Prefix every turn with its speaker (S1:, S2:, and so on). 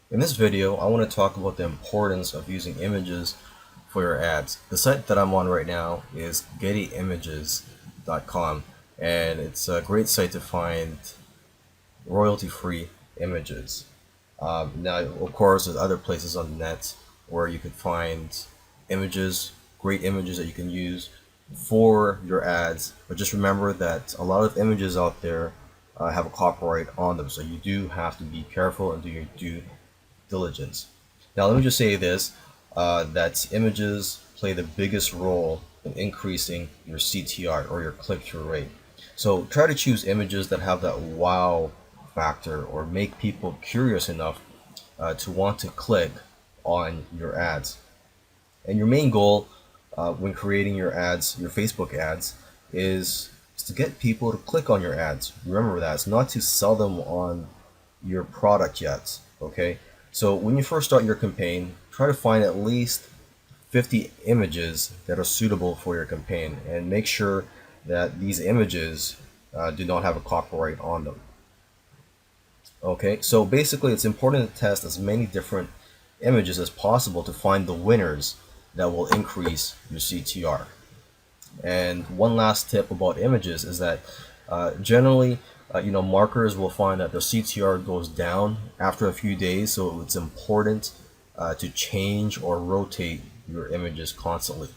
S1: In this video, I want to talk about the importance of using images for your ads. The site that I'm on right now is gettyimages.com, and it's a great site to find royalty-free images. Now, of course, there's other places on the net where you could find images, great images that you can use for your ads. But just remember that a lot of images out there have a copyright on them, so you do have to be careful and do your due diligence. Now, let me just say this, that images play the biggest role in increasing your CTR or your click-through rate. So try to choose images that have that wow factor or make people curious enough to want to click on your ads. And your main goal when creating your ads, your Facebook ads, is to get people to click on your ads. Remember that. It's not to sell them on your product yet. Okay? So when you first start your campaign, try to find at least 50 images that are suitable for your campaign and make sure that these images do not have a copyright on them. Okay, so basically it's important to test as many different images as possible to find the winners that will increase your CTR. And one last tip about images is that generally, marketers will find that the CTR goes down after a few days, so it's important to change or rotate your images constantly.